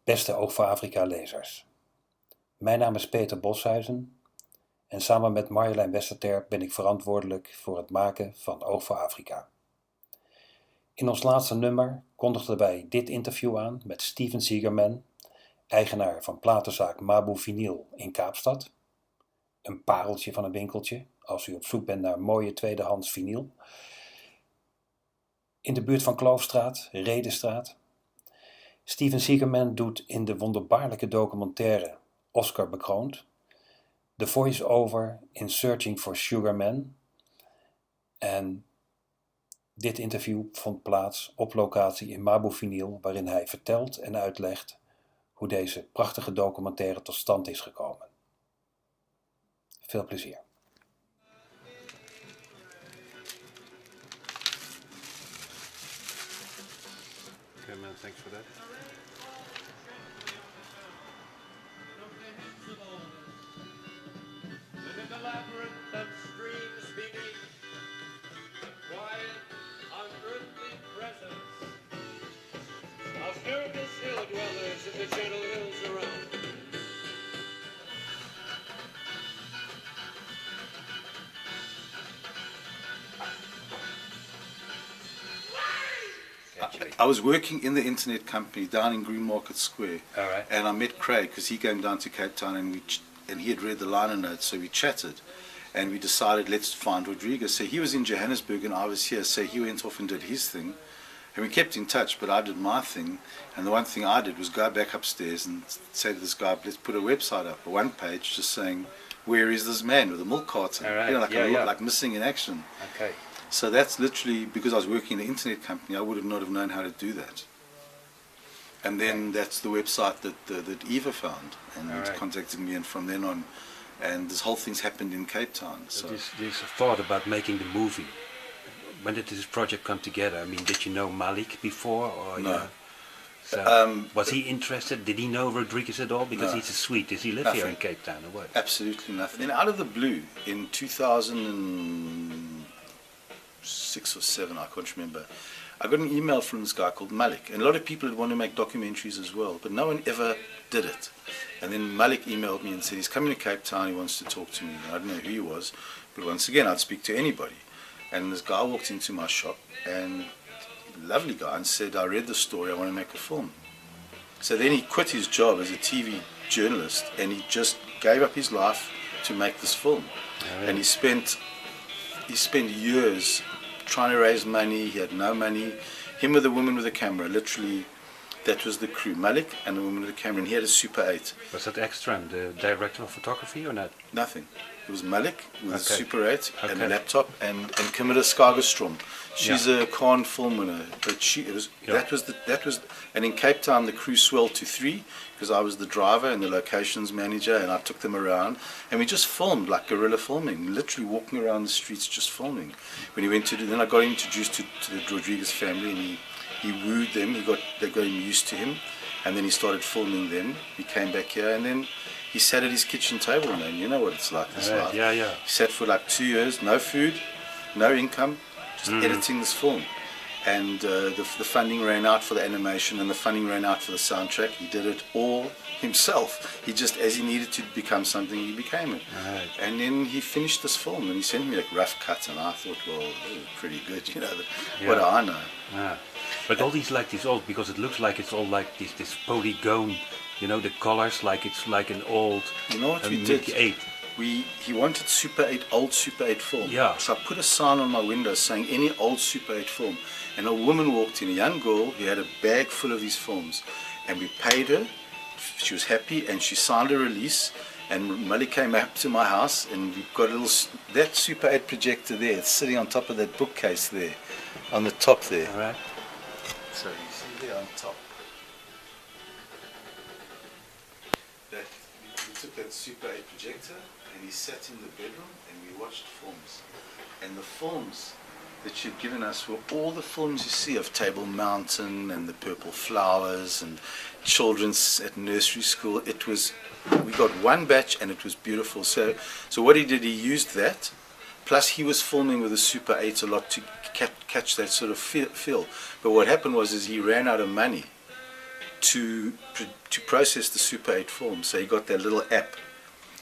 Beste Oog voor Afrika-lezers. Mijn naam is Peter Boshuizen en samen met Marjolein Westerterp ben ik verantwoordelijk voor het maken van Oog voor Afrika. In ons laatste nummer kondigden wij dit interview aan met Stephen Segerman, eigenaar van platenzaak Mabu Vinyl in Kaapstad. Een pareltje van een winkeltje als u op zoek bent naar mooie tweedehands vinyl. In de buurt van Kloofstraat, Redenstraat. Stephen Segerman doet in de wonderbaarlijke documentaire Oscar bekroond de voice-over in Searching for Sugarman. En dit interview vond plaats op locatie in Mabu Vinyl, waarin hij vertelt en uitlegt hoe deze prachtige documentaire tot stand is gekomen. Veel plezier. Okay, man, thanks for that. In the labyrinth of streams beneath, the quiet, unearthly presence of nervous hill dwellers in the gentle hills around. I was working in the internet company down in Greenmarket Square, All right. and I met Craig because he came down to Cape Town, and he had read the liner notes, so we chatted, and we decided let's find Rodriguez. So he was in Johannesburg and I was here, so he went off and did his thing, and we kept in touch. But I did my thing, and the one thing I did was go back upstairs and say to this guy, let's put a website up, a one page, just saying where is this man with a milk carton, All right. like missing in action. Okay. So that's literally, because I was working in an internet company, I would have not have known how to do that. And then that's the website that Eva found and Right. contacted me, and from then on, and this whole thing's happened in Cape Town. So This thought about making the movie, when did this project come together? I mean, did you know Malik before? Or No. So, was he interested? Did he know Rodriguez at all? Because No. he's a Swede. Does he live here in Nothing. Cape Town or what? absolutely nothing. Then out of the blue, in 2006 or 7, I can't remember, I got an email from this guy called Malik, and a lot of people had wanted to make documentaries as well, but no one ever did it. And then Malik emailed me and said he's coming to Cape Town, he wants to talk to me. I don't know who he was, but once again I'd speak to anybody. And this guy walked into my shop, and lovely guy, and said, I read the story, I want to make a film. So then he quit his job as a TV journalist, and he just gave up his life to make this film. And he spent years trying to raise money. He had no money. Him with the woman with the camera, literally, that was the crew. Malik and the woman with the camera, and he had a Super 8. Was that Ekström, the director of photography, or not? Nothing. It was Malik with a Okay. Super 8 and a Okay. laptop, and Camilla Skagerstrom. She's a Cannes film winner, but that was, and in Cape Town the crew swelled to 3 because I was the driver and the locations manager, and I took them around, and we just filmed like guerrilla filming, literally walking around the streets just filming. When he went then I got introduced to the Rodriguez family, and he wooed them. They got him used to him, and then he started filming them. He came back here, and then he sat at his kitchen table, man. You know what it's like, this life. Yeah. He sat for like 2 years, no food, no income, just editing this film. And the funding ran out for the animation, and the funding ran out for the soundtrack. He did it all himself. He just, as he needed to become something, he became it. Right. And then he finished this film, and he sent me a rough cut, and I thought, well, this is pretty good, you know. What do I know? Yeah. But all these old, because it looks like it's all like this polygon, you know, the colors, like it's like an old. You know what we Mickey did? 8. He wanted Super 8, old Super 8 film. Yeah. So I put a sign on my window saying any old Super 8 film. And a woman walked in, a young girl who had a bag full of these films. And we paid her. She was happy, and she signed a release. And Malik came up to my house, and we've got that Super 8 projector there. It's sitting on top of that bookcase there, on the top there. All right. So you see there on top. We took that Super 8 projector, and he sat in the bedroom, and we watched films. And the films that she'd given us were all the films you see of Table Mountain and The Purple Flowers and children's at nursery school. We got one batch, and it was beautiful. So what he did, he used that, plus he was filming with a Super 8 a lot to catch that sort of feel. But what happened was he ran out of money. to process the Super 8 film. So he got that little app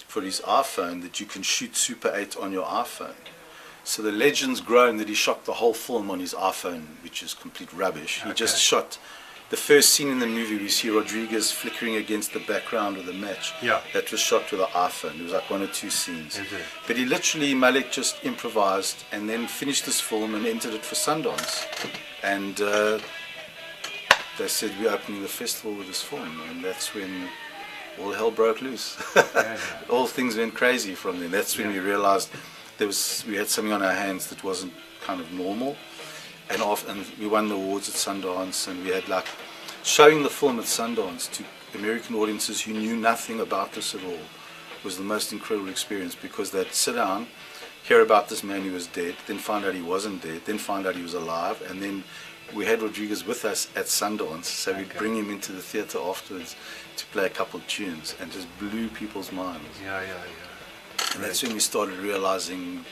for his iPhone that you can shoot Super 8 on your iPhone. So the legend's grown that he shot the whole film on his iPhone, which is complete rubbish. He just shot the first scene in the movie. We see Rodriguez flickering against the background of the match. Yeah. That was shot with an iPhone. It was like 1 or 2 scenes. Is it? But he literally, Malik just improvised and then finished this film and entered it for Sundance. And they said, we're opening the festival with this film. And that's when all hell broke loose. All things went crazy from then. That's when we realized we had something on our hands that wasn't kind of normal. And we won the awards at Sundance, and we had like showing the film at Sundance to American audiences who knew nothing about this at all was the most incredible experience, because they'd sit down, hear about this man who was dead, then find out he wasn't dead, then find out he was alive, and then we had Rodriguez with us at Sundance, so we'd bring him into the theatre afterwards to play a couple of tunes, and just blew people's minds. And that's when we started realizing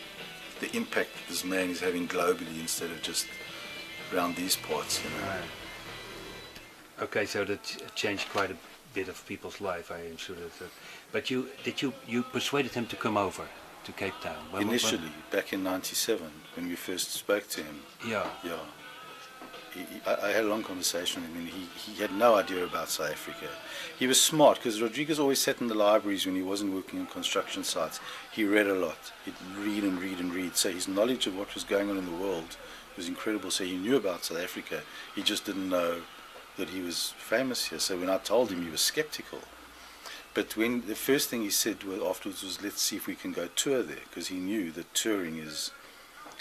the impact that this man is having globally instead of just around these parts. You know? Right. Okay, so that changed quite a bit of people's life, I am sure. But you persuaded him to come over to Cape Town? Initially, back in '97, when we first spoke to him. Yeah. I had a long conversation with him. He had no idea about South Africa. He was smart, because Rodriguez always sat in the libraries when he wasn't working on construction sites. He read a lot. He'd read and read and read. So his knowledge of what was going on in the world was incredible. So he knew about South Africa. He just didn't know that he was famous here. So when I told him, he was skeptical. But when the first thing he said afterwards was, let's see if we can go tour there, because he knew that touring is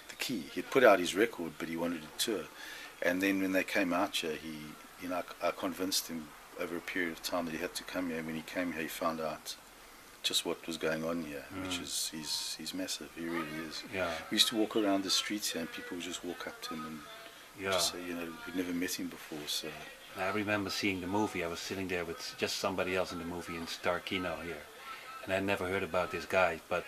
the key. He'd put out his record, but he wanted to tour. And then when they came out here, I convinced him over a period of time that he had to come here. When he came here, he found out just what was going on here, which is he's massive. He really is. Yeah. We used to walk around the streets here, and people would just walk up to him and just say, we'd never met him before. So I remember seeing the movie. I was sitting there with just somebody else in the movie in Star Kino here, and I never heard about this guy, but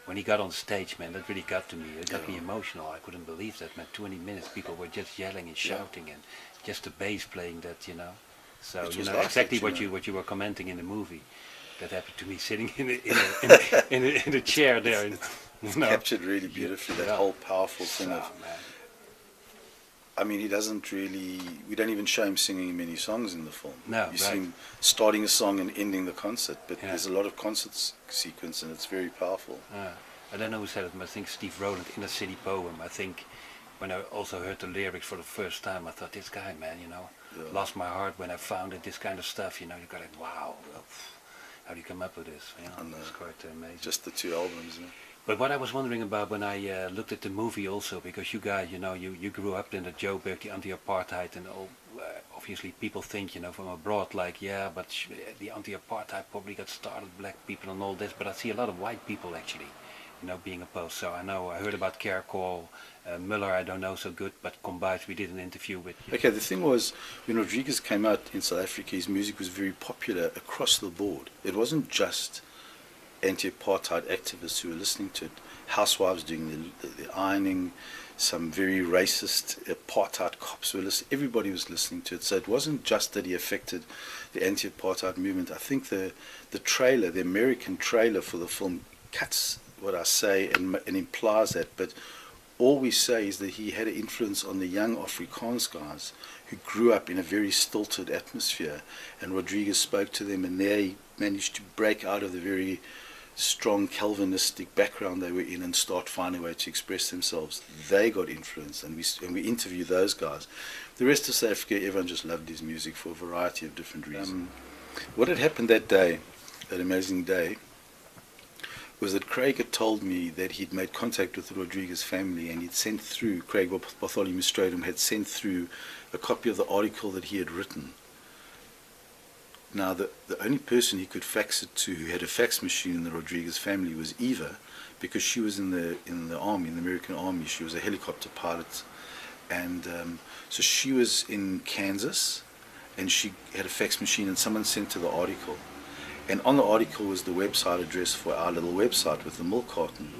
when he got on stage, man, that really got to me. It got me emotional. I couldn't believe that, man. 20 minutes, people were just yelling and shouting, and just the bass playing that, So, exactly what you were commenting in the movie. That happened to me sitting in a chair there. It's captured really beautifully, that whole powerful thing of... Man. I mean, we don't even show him singing many songs in the film. No, you see him starting a song and ending the concert, but there's a lot of concert sequence, and it's very powerful. I don't know who said it, but I think Steve Rowland, Inner City Poem. I think when I also heard the lyrics for the first time, I thought, this guy, man, lost my heart when I found it, this kind of stuff, you got like, wow, how do you come up with this? It's quite amazing. Just the 2 albums, But what I was wondering about when I looked at the movie also, because you guys, you grew up in the Joburg, the anti-apartheid, and all, obviously people think, from abroad, like, but the anti-apartheid probably got started, black people and all this, but I see a lot of white people actually, being opposed. So I heard about Kerkol, Muller, I don't know so good, but Kombuis, we did an interview with. Okay, the thing was, when Rodriguez came out in South Africa, his music was very popular across the board. It wasn't just anti-apartheid activists who were listening to it, housewives doing the ironing, some very racist apartheid cops were listening. Everybody was listening to it. So it wasn't just that he affected the anti-apartheid movement. I think the trailer, the American trailer for the film, cuts what I say and implies that. But all we say is that he had an influence on the young Afrikaans guys who grew up in a very stilted atmosphere. And Rodriguez spoke to them, and they managed to break out of the very strong Calvinistic background they were in and start finding a way to express themselves. They got influenced, and we interviewed those guys. The rest of South Africa, everyone just loved his music for a variety of different reasons. What had happened that day, that amazing day, was that Craig had told me that he'd made contact with the Rodriguez family, and he'd sent through, Craig Bartholomew Stradum had sent through a copy of the article that he had written. Now, the only person he could fax it to who had a fax machine in the Rodriguez family was Eva, because she was in the army, in the American army. She was a helicopter pilot, and so she was in Kansas, and she had a fax machine, and someone sent her the article. And on the article was the website address for our little website with the milk carton.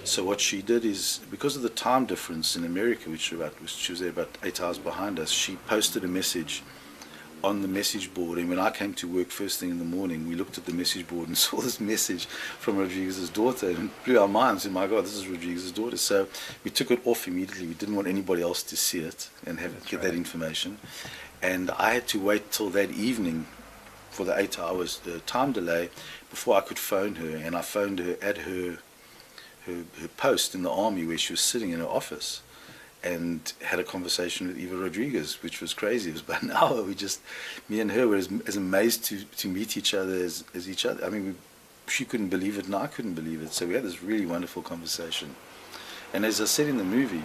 So what she did is, because of the time difference in America, which she was there about 8 hours behind us, she posted a message on the message board, and when I came to work first thing in the morning, we looked at the message board and saw this message from Rodriguez's daughter, and it blew our minds. And my God, this is Rodriguez's daughter. So we took it off immediately. We didn't want anybody else to see it and get that information. And I had to wait till that evening for the 8 hours time delay before I could phone her. And I phoned her at her post in the army where she was sitting in her office, and had a conversation with Eva Rodriguez, which was crazy. It was about an hour. Me and her were as amazed to meet each other as each other. I mean, she couldn't believe it and I couldn't believe it. So we had this really wonderful conversation. And as I said in the movie,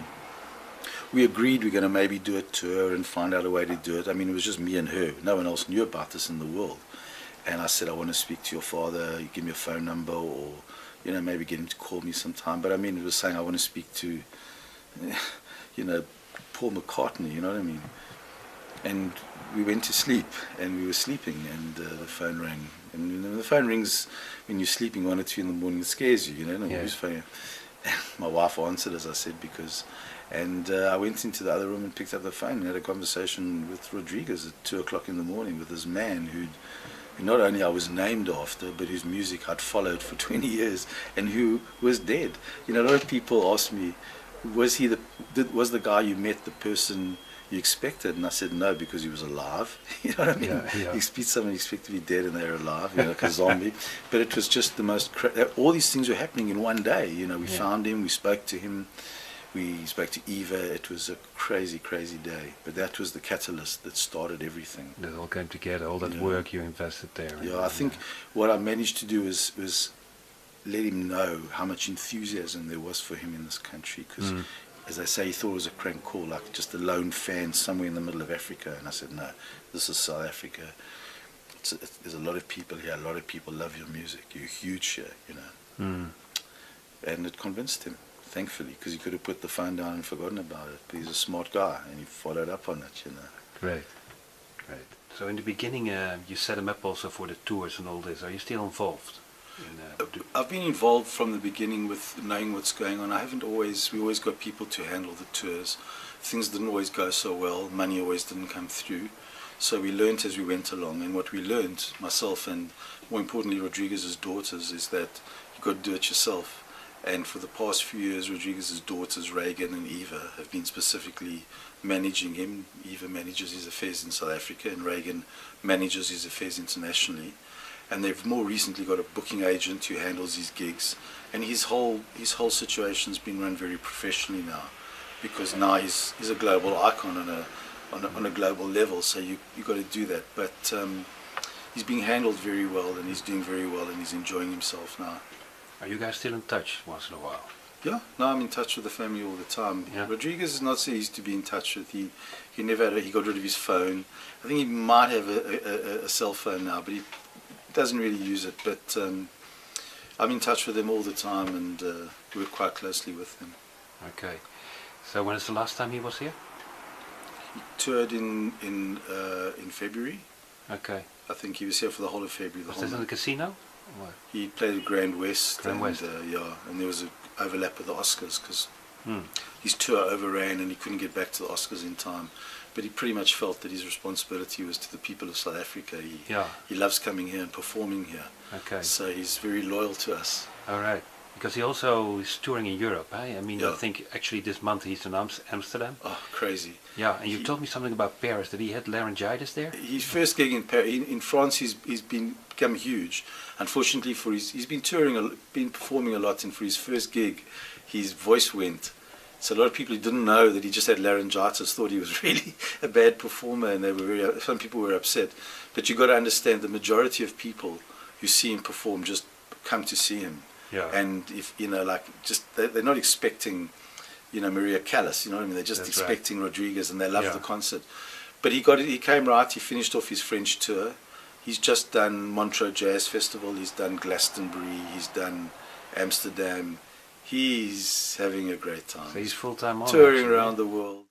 we agreed we're going to maybe do a tour and find out a way to do it. I mean, it was just me and her. No one else knew about this in the world. And I said, I want to speak to your father. You give me a phone number, or, you know, maybe get him to call me sometime. But I mean, it was saying I want to speak to, you know, Paul McCartney, you know what I mean? And we went to sleep, and we were sleeping, and the phone rang. And you know, the phone rings when you're sleeping 1 or 2 in the morning. It scares you, you know. Yeah. Who's phoning? My wife answered, as I said, and I went into the other room and picked up the phone and had a conversation with Rodriguez at 2 o'clock in the morning with this man who not only I was named after, but whose music I'd followed for 20 years, and who was dead. You know, a lot of people ask me, was the guy you met the person you expected? And I said no, because he was alive. You know what I mean? Yeah, yeah. You expect someone you expect to be dead and they're alive, you know, like a zombie. But it was just the most all these things were happening in one day. You know, we found him, we spoke to him, we spoke to Eva. It was a crazy, crazy day. But that was the catalyst that started everything. That all came together, all that work you invested there. Yeah, I think what I managed to do was let him know how much enthusiasm there was for him in this country, because as I say, he thought it was a crank call, like just a lone fan somewhere in the middle of Africa. And I said, no, this is South Africa. There's a lot of people here, a lot of people love your music, you're huge here, you know. And it convinced him, thankfully, because he could have put the phone down and forgotten about it. But he's a smart guy, and he followed up on it, you know. Great, great. So in the beginning, you set him up also for the tours and all this. Are you still involved? I've been involved from the beginning with knowing what's going on. We always got people to handle the tours. Things didn't always go so well, money always didn't come through. So we learnt as we went along, and what we learnt, myself and more importantly Rodriguez's daughters, is that you've got to do it yourself. And for the past few years, Rodriguez's daughters, Reagan and Eva, have been specifically managing him. Eva manages his affairs in South Africa, and Reagan manages his affairs internationally. And they've more recently got a booking agent who handles his gigs, and his whole situation's been run very professionally now, because now he's a global icon on a global level. So you got to do that. But he's being handled very well, and he's doing very well, and he's enjoying himself now. Are you guys still in touch once in a while? Yeah, no, I'm in touch with the family all the time. Yeah. Rodriguez is not so easy to be in touch with. He got rid of his phone. I think he might have a cell phone now, but he doesn't really use it. But I'm in touch with him all the time, and work quite closely with him. Okay. So when is the last time he was here? He toured in February. Okay. I think he was here for the whole of February. Was this in the casino? What? He played at Grand West. Grand West. And there was an overlap with the Oscars, because his tour overran and he couldn't get back to the Oscars in time. But he pretty much felt that his responsibility was to the people of South Africa. He loves coming here and performing here. Okay. So he's very loyal to us. All right. Because he also is touring in Europe, eh? I mean, I think actually this month he's in Amsterdam. Oh, crazy. Yeah, and you told me something about Paris, that he had laryngitis there? His first gig in Paris, in France, he's become huge. Unfortunately, he's been touring, been performing a lot, and for his first gig, his voice went. So a lot of people who didn't know that he just had laryngitis thought he was really a bad performer, and some people were upset. But you got to understand, the majority of people who see him perform just come to see him. Yeah. And if they're not expecting, Maria Callas, you know what I mean? They're just expecting Rodriguez, and they love the concert. But he came right. He finished off his French tour. He's just done Montreux Jazz Festival. He's done Glastonbury. He's done Amsterdam. He's having a great time. So he's full-time on, touring actually, around the world.